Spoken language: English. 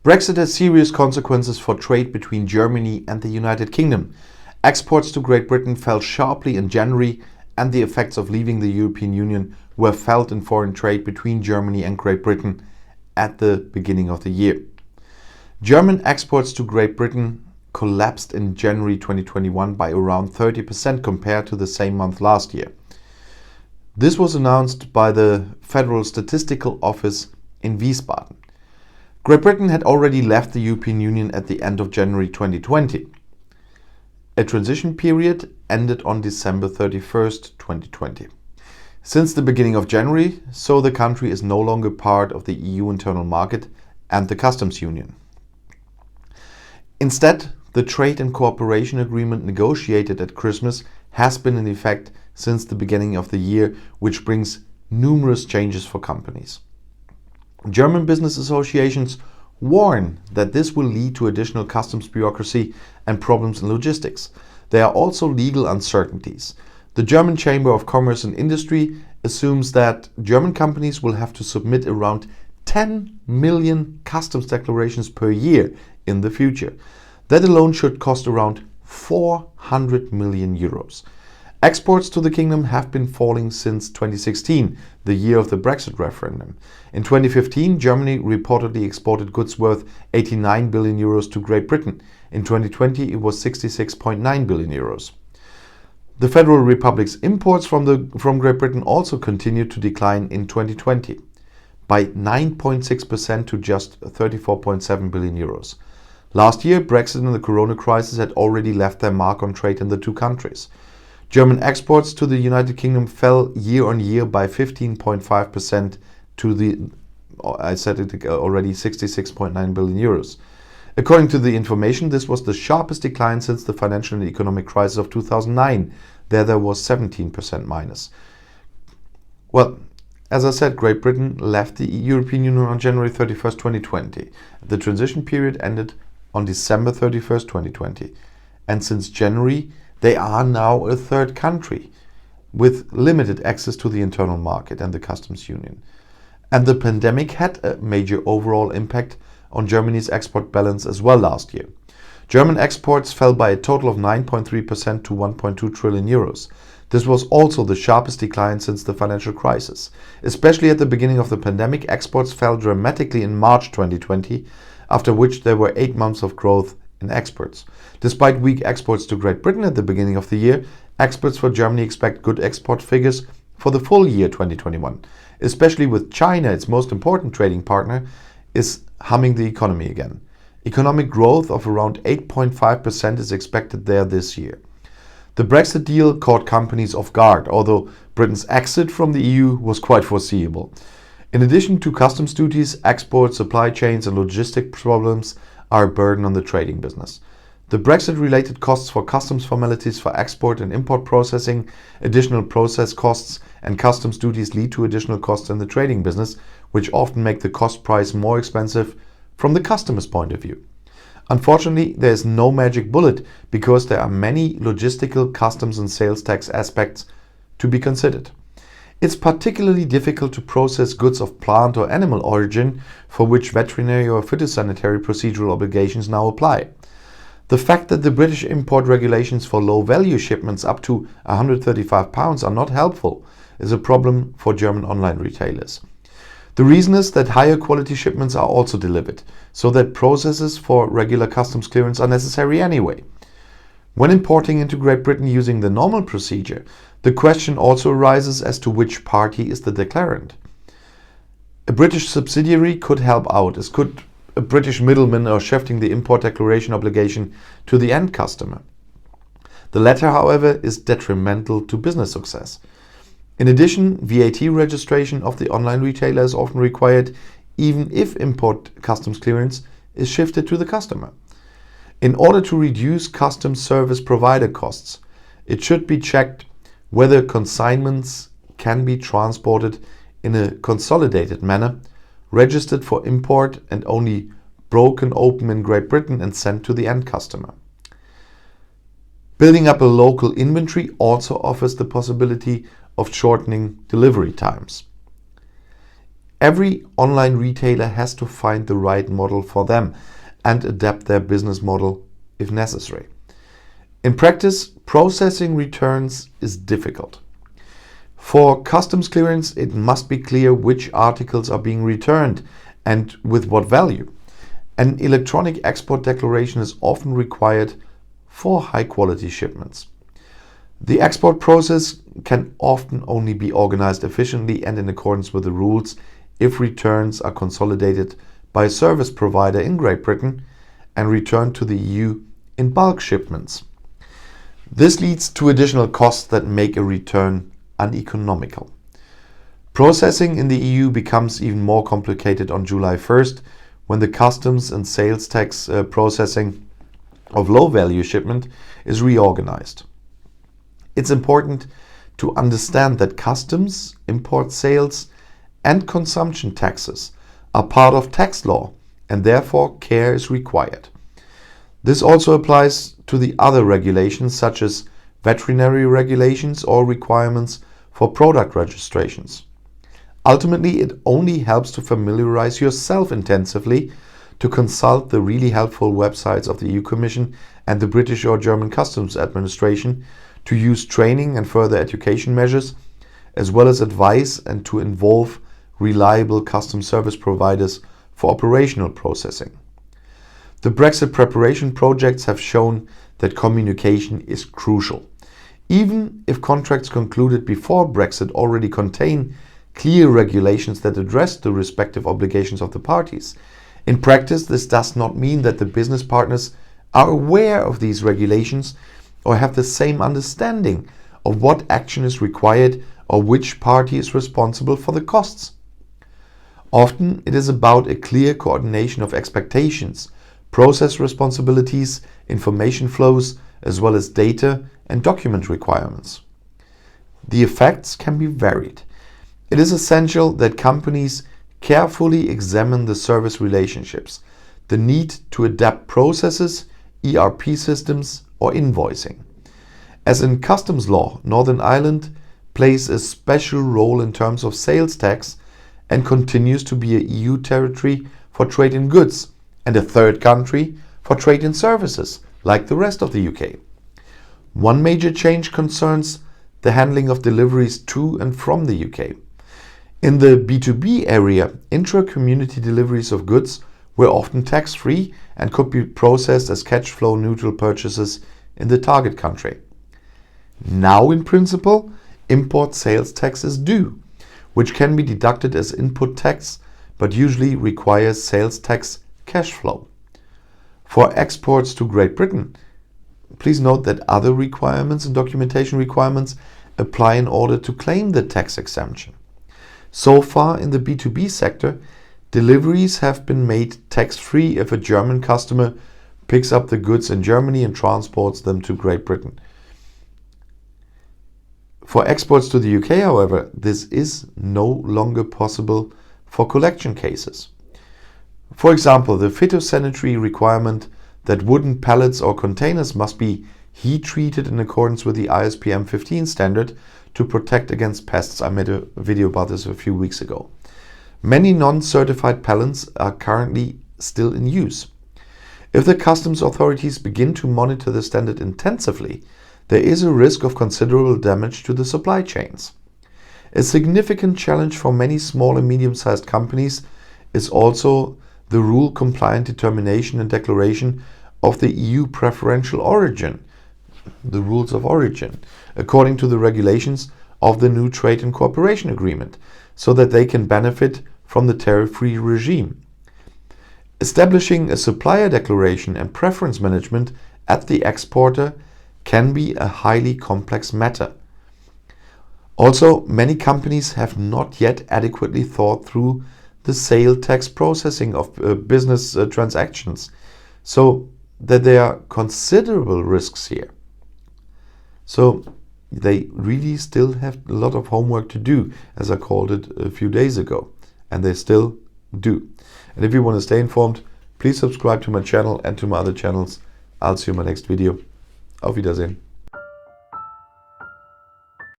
Brexit has serious consequences for trade between Germany and the United Kingdom. Exports to Great Britain fell sharply in January, and the effects of leaving the European Union were felt in foreign trade between Germany and Great Britain at the beginning of the year. German exports to Great Britain collapsed in January 2021 by around 30% compared to the same month last year. This was announced by the Federal Statistical Office in Wiesbaden. Great Britain had already left the European Union at the end of January 2020. A transition period ended on December 31st, 2020. Since the beginning of January, so the country is no longer part of the EU internal market and the customs union. Instead, the trade and cooperation agreement negotiated at Christmas has been in effect since the beginning of the year, which brings numerous changes for companies. German business associations warn that this will lead to additional customs bureaucracy and problems in logistics. There are also legal uncertainties. The German Chamber of Commerce and Industry assumes that German companies will have to submit around 10 million customs declarations per year in the future. That alone should cost around 400 million euros. Exports to the kingdom have been falling since 2016, the year of the Brexit referendum. In 2015, Germany reportedly exported goods worth 89 billion euros to Great Britain. In 2020, it was 66.9 billion euros. The Federal Republic's imports from Great Britain also continued to decline in 2020 by 9.6% to just 34.7 billion euros. Last year, Brexit and the corona crisis had already left their mark on trade in the two countries. German exports to the United Kingdom fell year on year by 15.5% to I said it already, 66.9 billion euros. According to the information, this was the sharpest decline since the financial and economic crisis of 2009. There was 17% minus. Well, as I said, Great Britain left the European Union on January 31st, 2020. The transition period ended on December 31st, 2020. And since January, they are now a third country with limited access to the internal market and the customs union. And the pandemic had a major overall impact on Germany's export balance as well last year. German exports fell by a total of 9.3% to 1.2 trillion euros. This was also the sharpest decline since the financial crisis. Especially at the beginning of the pandemic, exports fell dramatically in March 2020, after which there were 8 months of growth in exports. Despite weak exports to Great Britain at the beginning of the year, experts for Germany expect good export figures for the full year 2021. Especially with China, its most important trading partner, is humming the economy again. Economic growth of around 8.5% is expected there this year. The Brexit deal caught companies off guard, although Britain's exit from the EU was quite foreseeable. In addition to customs duties, export, supply chains and logistic problems are a burden on the trading business. The Brexit-related costs for customs formalities for export and import processing, additional process costs and customs duties lead to additional costs in the trading business, which often make the cost price more expensive from the customer's point of view. Unfortunately, there is no magic bullet because there are many logistical, customs and sales tax aspects to be considered. It's particularly difficult to process goods of plant or animal origin for which veterinary or phytosanitary procedural obligations now apply. The fact that the British import regulations for low-value shipments up to £135 are not helpful is a problem for German online retailers. The reason is that higher quality shipments are also delivered, so that processes for regular customs clearance are necessary anyway. When importing into Great Britain using the normal procedure, the question also arises as to which party is the declarant. A British subsidiary could help out, as could a British middleman or shifting the import declaration obligation to the end customer. The latter, however, is detrimental to business success. In addition, VAT registration of the online retailer is often required, even if import customs clearance is shifted to the customer. In order to reduce customs service provider costs, it should be checked whether consignments can be transported in a consolidated manner, registered for import and only broken open in Great Britain and sent to the end customer. Building up a local inventory also offers the possibility of shortening delivery times. Every online retailer has to find the right model for them and adapt their business model if necessary. In practice, processing returns is difficult. For customs clearance, it must be clear which articles are being returned and with what value. An electronic export declaration is often required for high-quality shipments. The export process can often only be organized efficiently and in accordance with the rules if returns are consolidated by a service provider in Great Britain and returned to the EU in bulk shipments. This leads to additional costs that make a return uneconomical. Processing in the EU becomes even more complicated on July 1st when the customs and sales tax processing of low-value shipment is reorganized. It's important to understand that customs, import sales, and consumption taxes are part of tax law and therefore care is required. This also applies to the other regulations such as veterinary regulations or requirements for product registrations. Ultimately, it only helps to familiarize yourself intensively to consult the really helpful websites of the EU Commission and the British or German Customs Administration, to use training and further education measures, as well as advice, and to involve reliable customs service providers for operational processing. The Brexit preparation projects have shown that communication is crucial. Even if contracts concluded before Brexit already contain clear regulations that address the respective obligations of the parties, in practice this does not mean that the business partners are aware of these regulations or have the same understanding of what action is required or which party is responsible for the costs. Often it is about a clear coordination of expectations, process responsibilities, information flows, as well as data and document requirements. The effects can be varied. It is essential that companies carefully examine the service relationships, the need to adapt processes, ERP systems, or invoicing. As in customs law, Northern Ireland plays a special role in terms of sales tax and continues to be a EU territory for trade in goods and a third country for trade in services, like the rest of the UK. One major change concerns the handling of deliveries to and from the UK. In the B2B area, intra-community deliveries of goods were often tax-free and could be processed as cash flow neutral purchases in the target country. Now, in principle, import sales tax is due, which can be deducted as input tax, but usually requires sales tax cash flow. For exports to Great Britain, please note that other requirements and documentation requirements apply in order to claim the tax exemption. So far in the B2B sector, deliveries have been made tax-free if a German customer picks up the goods in Germany and transports them to Great Britain. For exports to the UK, however, this is no longer possible for collection cases. For example, the phytosanitary requirement that wooden pallets or containers must be heat treated in accordance with the ISPM 15 standard to protect against pests. I made a video about this a few weeks ago. Many non-certified pallets are currently still in use. If the customs authorities begin to monitor the standard intensively, there is a risk of considerable damage to the supply chains. A significant challenge for many small and medium-sized companies is also the rule-compliant determination and declaration of the EU preferential origin, the rules of origin, according to the regulations of the new Trade and Cooperation Agreement, so that they can benefit from the tariff-free regime. Establishing a supplier declaration and preference management at the exporter can be a highly complex matter. Also, many companies have not yet adequately thought through the sale tax processing of business transactions, so that there are considerable risks here. So they really still have a lot of homework to do, as I called it a few days ago, and they still do. And if you want to stay informed, please subscribe to my channel and to my other channels. I'll see you in my next video. Auf Wiedersehen.